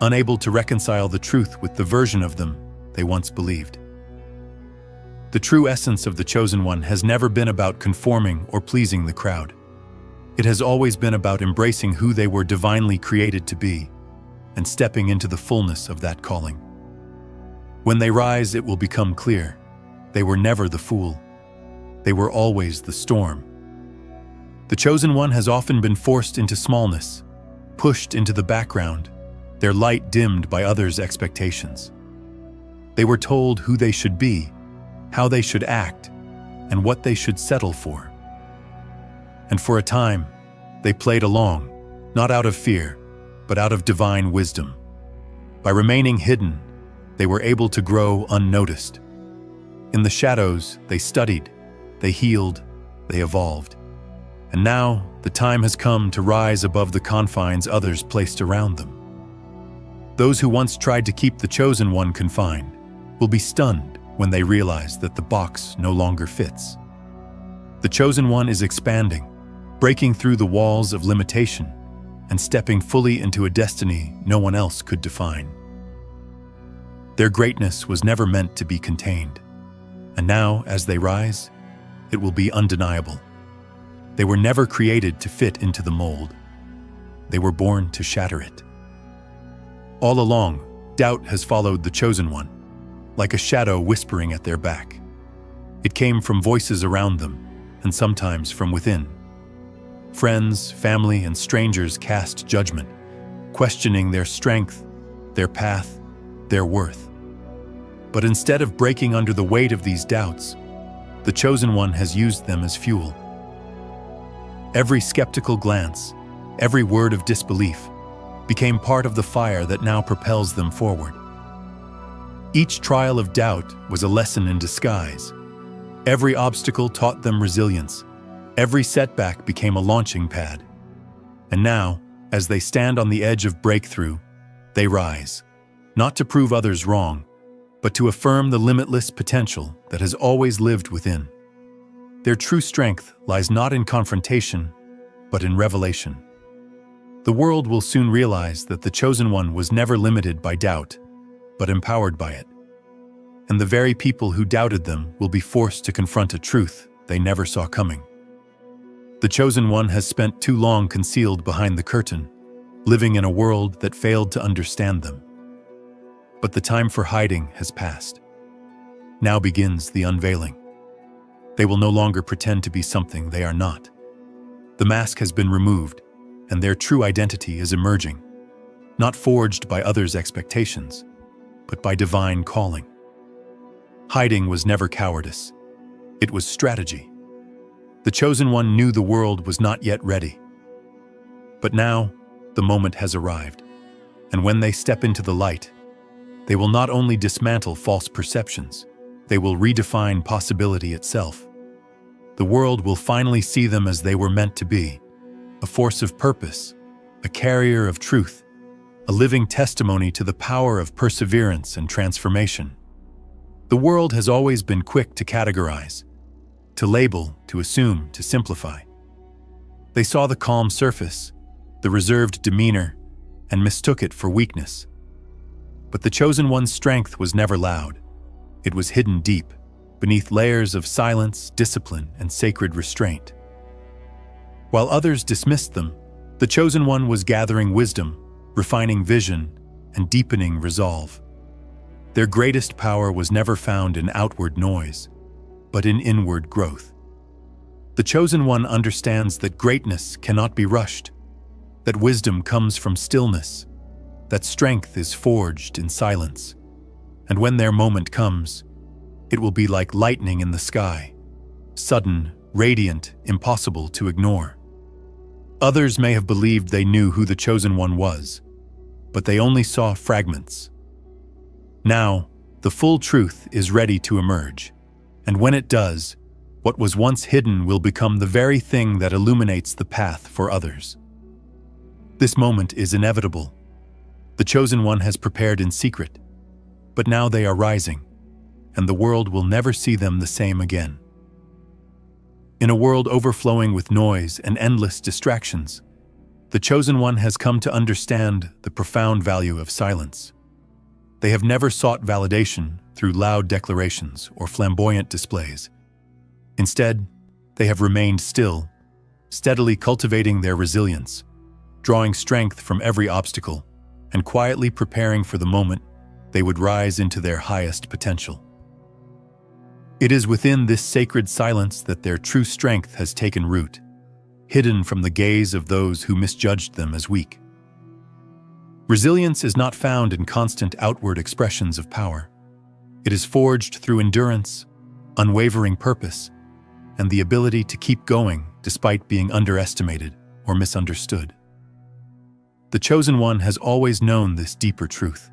unable to reconcile the truth with the version of them they once believed. The true essence of the Chosen One has never been about conforming or pleasing the crowd. It has always been about embracing who they were divinely created to be and stepping into the fullness of that calling. When they rise, it will become clear. They were never the fool. They were always the storm. The Chosen One has often been forced into smallness, pushed into the background, their light dimmed by others' expectations. They were told who they should be, how they should act, and what they should settle for. And for a time, they played along, not out of fear, but out of divine wisdom. By remaining hidden, they were able to grow unnoticed. In the shadows, they studied, they healed, they evolved. And now, the time has come to rise above the confines others placed around them. Those who once tried to keep the Chosen One confined will be stunned when they realize that the box no longer fits. The Chosen One is expanding, breaking through the walls of limitation and stepping fully into a destiny no one else could define. Their greatness was never meant to be contained, and now, as they rise, it will be undeniable. They were never created to fit into the mold. They were born to shatter it. All along, doubt has followed the Chosen One, like a shadow whispering at their back. It came from voices around them, and sometimes from within. Friends, family, and strangers cast judgment, questioning their strength, their path, their worth. But instead of breaking under the weight of these doubts, the Chosen One has used them as fuel. Every skeptical glance, every word of disbelief, became part of the fire that now propels them forward. Each trial of doubt was a lesson in disguise. Every obstacle taught them resilience. Every setback became a launching pad. And now, as they stand on the edge of breakthrough, they rise, not to prove others wrong, but to affirm the limitless potential that has always lived within. Their true strength lies not in confrontation, but in revelation. The world will soon realize that the Chosen One was never limited by doubt, but empowered by it. And the very people who doubted them will be forced to confront a truth they never saw coming. The Chosen One has spent too long concealed behind the curtain, living in a world that failed to understand them. But the time for hiding has passed. Now begins the unveiling. They will no longer pretend to be something they are not. The mask has been removed, and their true identity is emerging, not forged by others' expectations, but by divine calling. Hiding was never cowardice. It was strategy. The Chosen One knew the world was not yet ready. But now, the moment has arrived, and when they step into the light, they will not only dismantle false perceptions, they will redefine possibility itself. The world will finally see them as they were meant to be, a force of purpose, a carrier of truth, a living testimony to the power of perseverance and transformation. The world has always been quick to categorize, to label, to assume, to simplify. They saw the calm surface, the reserved demeanor, and mistook it for weakness. But the chosen one's strength was never loud. It was hidden deep, beneath layers of silence, discipline, and sacred restraint. While others dismissed them, the chosen one was gathering wisdom, refining vision, and deepening resolve. Their greatest power was never found in outward noise, but in inward growth. The chosen one understands that greatness cannot be rushed, that wisdom comes from stillness, that strength is forged in silence, and when their moment comes, it will be like lightning in the sky, sudden, radiant, impossible to ignore. Others may have believed they knew who the chosen one was, but they only saw fragments. Now, the full truth is ready to emerge, and when it does, what was once hidden will become the very thing that illuminates the path for others. This moment is inevitable. The chosen one has prepared in secret, but now they are rising, and the world will never see them the same again. In a world overflowing with noise and endless distractions, the chosen one has come to understand the profound value of silence. They have never sought validation through loud declarations or flamboyant displays. Instead, they have remained still, steadily cultivating their resilience, drawing strength from every obstacle, and quietly preparing for the moment they would rise into their highest potential. It is within this sacred silence that their true strength has taken root, hidden from the gaze of those who misjudged them as weak. Resilience is not found in constant outward expressions of power. It is forged through endurance, unwavering purpose, and the ability to keep going despite being underestimated or misunderstood. The chosen one has always known this deeper truth.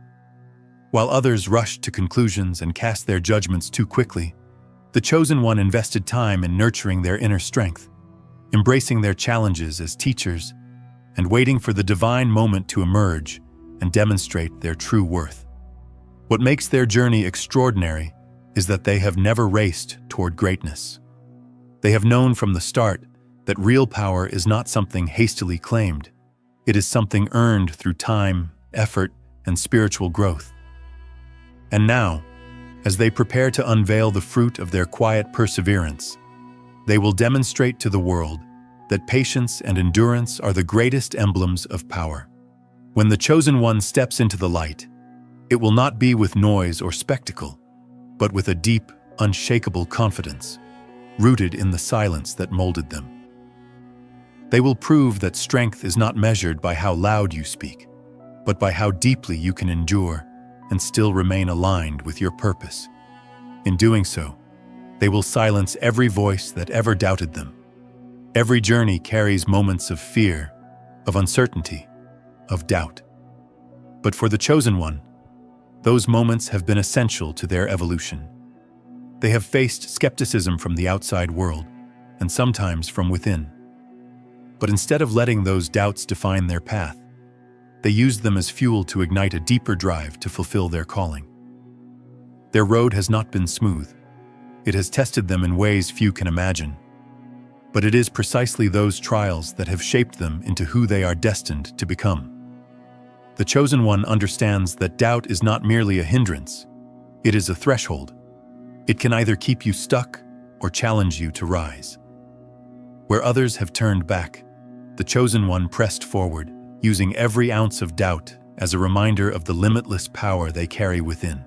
While others rushed to conclusions and cast their judgments too quickly, the chosen one invested time in nurturing their inner strength, embracing their challenges as teachers, and waiting for the divine moment to emerge and demonstrate their true worth. What makes their journey extraordinary is that they have never raced toward greatness. They have known from the start that real power is not something hastily claimed. It is something earned through time, effort, and spiritual growth. And now, as they prepare to unveil the fruit of their quiet perseverance, they will demonstrate to the world that patience and endurance are the greatest emblems of power. When the chosen one steps into the light, it will not be with noise or spectacle, but with a deep, unshakable confidence, rooted in the silence that molded them. They will prove that strength is not measured by how loud you speak, but by how deeply you can endure and still remain aligned with your purpose. In doing so, they will silence every voice that ever doubted them. Every journey carries moments of fear, of uncertainty, of doubt. But for the chosen one, those moments have been essential to their evolution. They have faced skepticism from the outside world, and sometimes from within. But instead of letting those doubts define their path, they used them as fuel to ignite a deeper drive to fulfill their calling. Their road has not been smooth. It has tested them in ways few can imagine. But it is precisely those trials that have shaped them into who they are destined to become. The chosen one understands that doubt is not merely a hindrance. It is a threshold. It can either keep you stuck or challenge you to rise. Where others have turned back, the chosen one pressed forward, using every ounce of doubt as a reminder of the limitless power they carry within.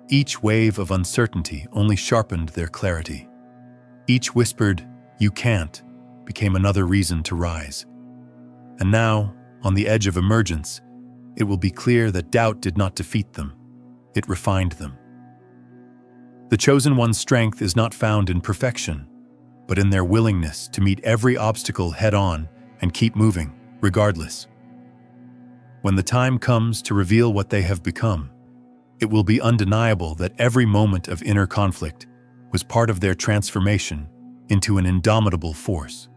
Each wave of uncertainty only sharpened their clarity. Each whispered, "You can't," became another reason to rise. And now, on the edge of emergence, it will be clear that doubt did not defeat them. It refined them. The chosen one's strength is not found in perfection, but in their willingness to meet every obstacle head-on and keep moving, regardless. When the time comes to reveal what they have become, it will be undeniable that every moment of inner conflict was part of their transformation into an indomitable force.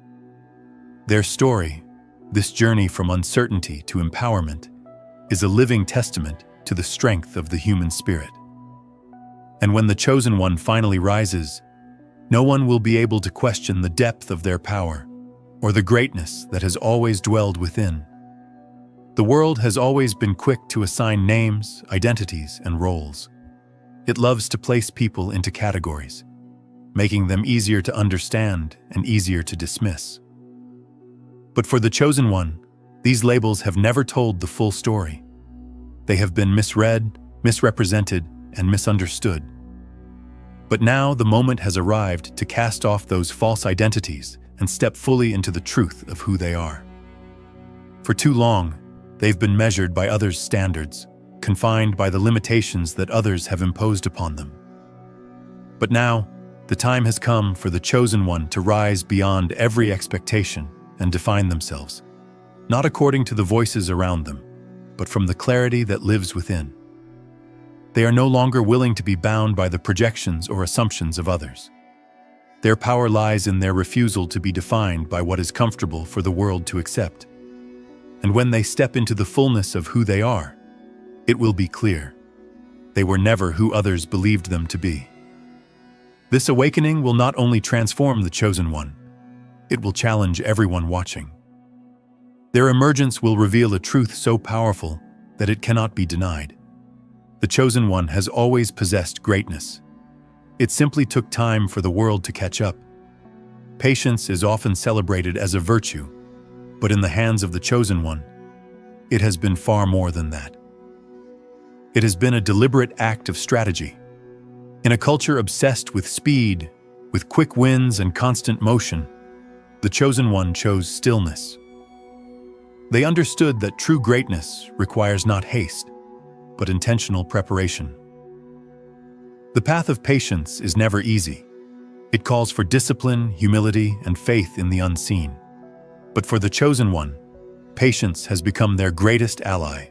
Their story, this journey from uncertainty to empowerment, is a living testament to the strength of the human spirit. And when the chosen one finally rises, no one will be able to question the depth of their power or the greatness that has always dwelled within. The world has always been quick to assign names, identities, and roles. It loves to place people into categories, making them easier to understand and easier to dismiss. But for the chosen one, these labels have never told the full story. They have been misread, misrepresented, and misunderstood. But now the moment has arrived to cast off those false identities and step fully into the truth of who they are. For too long, they've been measured by others' standards, confined by the limitations that others have imposed upon them. But now, the time has come for the chosen one to rise beyond every expectation and define themselves, not according to the voices around them, but from the clarity that lives within. They are no longer willing to be bound by the projections or assumptions of others. Their power lies in their refusal to be defined by what is comfortable for the world to accept. And when they step into the fullness of who they are, it will be clear. They were never who others believed them to be. This awakening will not only transform the chosen one, it will challenge everyone watching. Their emergence will reveal a truth so powerful that it cannot be denied. The chosen one has always possessed greatness. It simply took time for the world to catch up. Patience is often celebrated as a virtue, but in the hands of the chosen one, it has been far more than that. It has been a deliberate act of strategy. In a culture obsessed with speed, with quick wins and constant motion, the chosen one chose stillness. They understood that true greatness requires not haste, but intentional preparation. The path of patience is never easy. It calls for discipline, humility, and faith in the unseen. But for the chosen one, patience has become their greatest ally.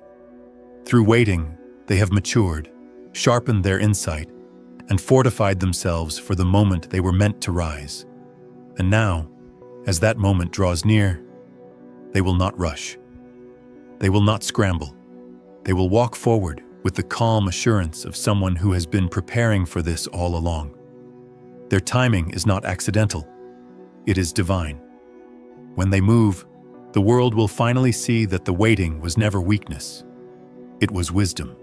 Through waiting, they have matured, sharpened their insight, and fortified themselves for the moment they were meant to rise. And now, as that moment draws near, they will not rush. They will not scramble. They will walk forward with the calm assurance of someone who has been preparing for this all along. Their timing is not accidental. It is divine. When they move, the world will finally see that the waiting was never weakness. It was wisdom.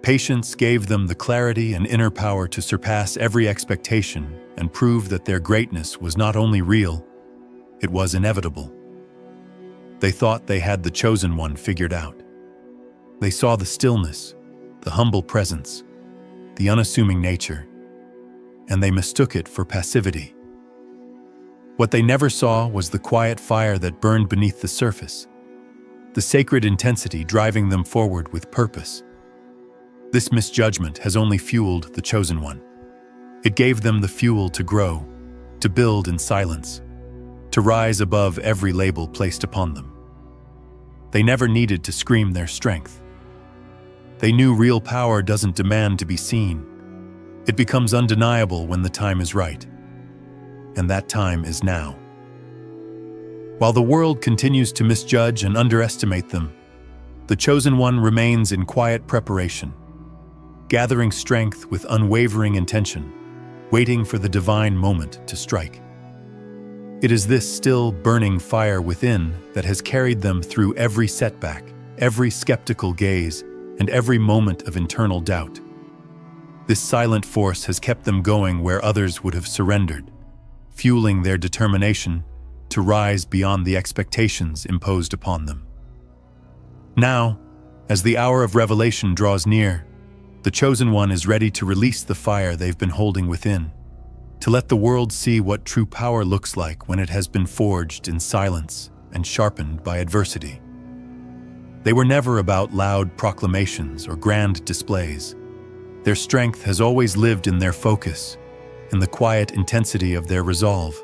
Patience gave them the clarity and inner power to surpass every expectation and prove that their greatness was not only real, it was inevitable. They thought they had the chosen one figured out. They saw the stillness, the humble presence, the unassuming nature, and they mistook it for passivity. What they never saw was the quiet fire that burned beneath the surface, the sacred intensity driving them forward with purpose. This misjudgment has only fueled the chosen one. It gave them the fuel to grow, to build in silence, to rise above every label placed upon them. They never needed to scream their strength. They knew real power doesn't demand to be seen. It becomes undeniable when the time is right. And that time is now. While the world continues to misjudge and underestimate them, the chosen one remains in quiet preparation, gathering strength with unwavering intention, waiting for the divine moment to strike. It is this still burning fire within that has carried them through every setback, every skeptical gaze, and every moment of internal doubt. This silent force has kept them going where others would have surrendered, fueling their determination to rise beyond the expectations imposed upon them. Now, as the hour of revelation draws near, the chosen one is ready to release the fire they've been holding within, to let the world see what true power looks like when it has been forged in silence and sharpened by adversity. They were never about loud proclamations or grand displays. Their strength has always lived in their focus, in the quiet intensity of their resolve.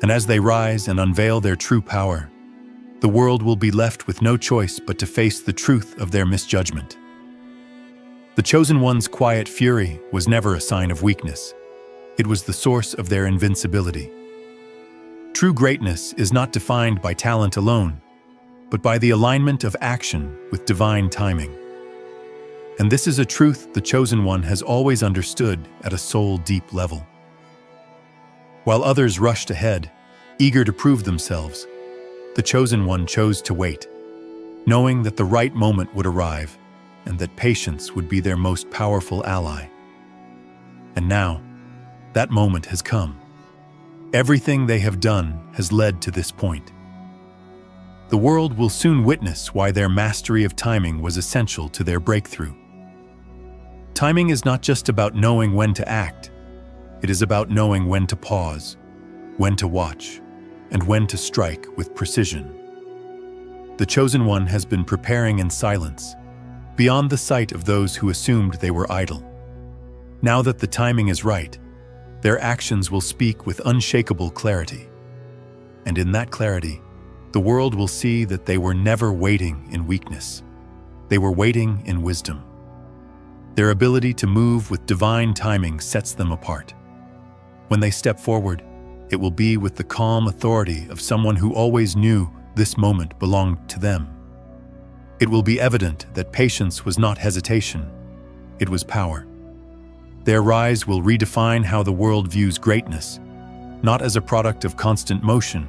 And as they rise and unveil their true power, the world will be left with no choice but to face the truth of their misjudgment. The chosen one's quiet fury was never a sign of weakness. It was the source of their invincibility. True greatness is not defined by talent alone. but by the alignment of action with divine timing. And this is a truth the Chosen One has always understood at a soul-deep level. While others rushed ahead, eager to prove themselves, the Chosen One chose to wait, knowing that the right moment would arrive and that patience would be their most powerful ally. And now, that moment has come. Everything they have done has led to this point. The world will soon witness why their mastery of timing was essential to their breakthrough. Timing is not just about knowing when to act. It is about knowing when to pause, when to watch, and when to strike with precision. The Chosen One has been preparing in silence, beyond the sight of those who assumed they were idle. Now that the timing is right, their actions will speak with unshakable clarity. And in that clarity, the world will see that they were never waiting in weakness. They were waiting in wisdom. Their ability to move with divine timing sets them apart. When they step forward, it will be with the calm authority of someone who always knew this moment belonged to them. It will be evident that patience was not hesitation, it was power. Their rise will redefine how the world views greatness, not as a product of constant motion,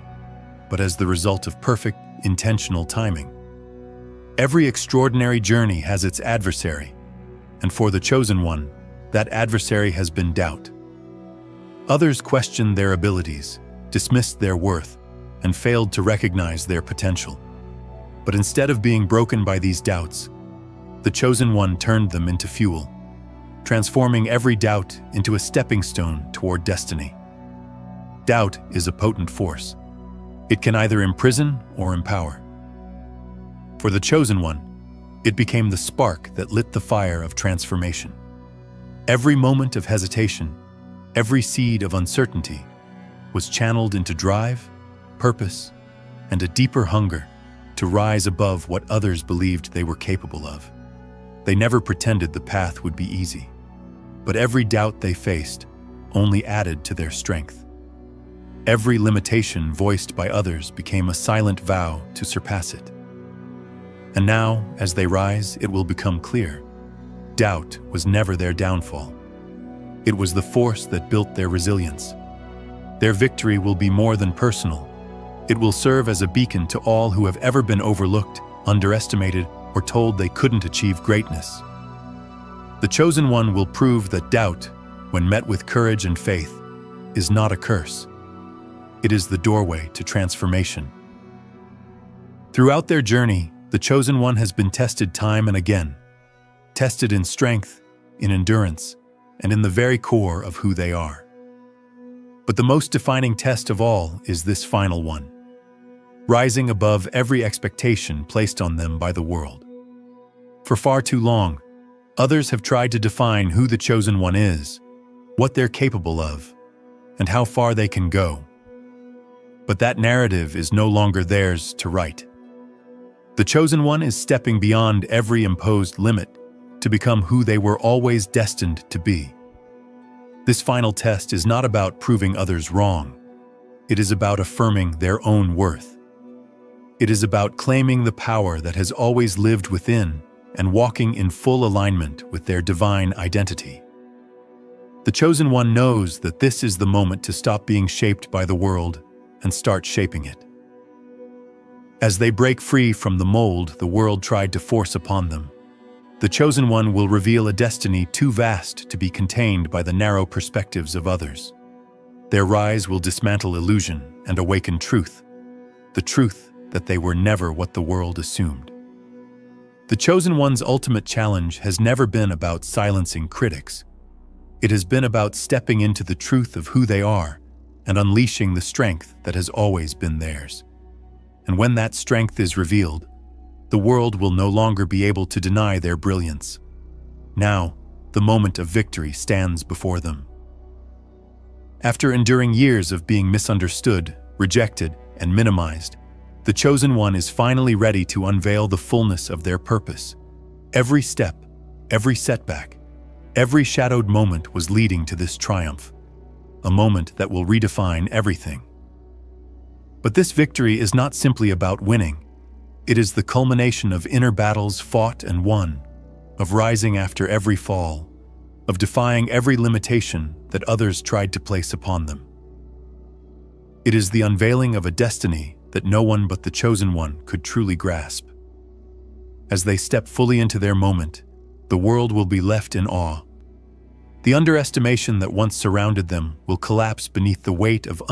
but as the result of perfect, intentional timing. Every extraordinary journey has its adversary, and for the Chosen One, that adversary has been doubt. Others questioned their abilities, dismissed their worth, and failed to recognize their potential. But instead of being broken by these doubts, the Chosen One turned them into fuel, transforming every doubt into a stepping stone toward destiny. Doubt is a potent force. It can either imprison or empower. For the Chosen One, it became the spark that lit the fire of transformation. Every moment of hesitation, every seed of uncertainty, was channeled into drive, purpose, and a deeper hunger to rise above what others believed they were capable of. They never pretended the path would be easy, but every doubt they faced only added to their strength. Every limitation voiced by others became a silent vow to surpass it. And now, as they rise, it will become clear. Doubt was never their downfall. It was the force that built their resilience. Their victory will be more than personal. It will serve as a beacon to all who have ever been overlooked, underestimated, or told they couldn't achieve greatness. The Chosen One will prove that doubt, when met with courage and faith, is not a curse. It is the doorway to transformation. Throughout their journey, the Chosen One has been tested time and again, tested in strength, in endurance, and in the very core of who they are. But the most defining test of all is this final one, rising above every expectation placed on them by the world. For far too long, others have tried to define who the Chosen One is, what they're capable of, and how far they can go. But that narrative is no longer theirs to write. The Chosen One is stepping beyond every imposed limit to become who they were always destined to be. This final test is not about proving others wrong. It is about affirming their own worth. It is about claiming the power that has always lived within and walking in full alignment with their divine identity. The Chosen One knows that this is the moment to stop being shaped by the world and start shaping it. As they break free from the mold the world tried to force upon them, the Chosen One will reveal a destiny too vast to be contained by the narrow perspectives of others. Their rise will dismantle illusion and awaken truth, the truth that they were never what the world assumed. The Chosen One's ultimate challenge has never been about silencing critics. It has been about stepping into the truth of who they are and unleashing the strength that has always been theirs. And when that strength is revealed, the world will no longer be able to deny their brilliance. Now, the moment of victory stands before them. After enduring years of being misunderstood, rejected, and minimized, the Chosen One is finally ready to unveil the fullness of their purpose. Every step, every setback, every shadowed moment was leading to this triumph, a moment that will redefine everything. But this victory is not simply about winning. It is the culmination of inner battles fought and won, of rising after every fall, of defying every limitation that others tried to place upon them. It is the unveiling of a destiny that no one but the chosen one could truly grasp. As they step fully into their moment, the world will be left in awe. The underestimation that once surrounded them will collapse beneath the weight of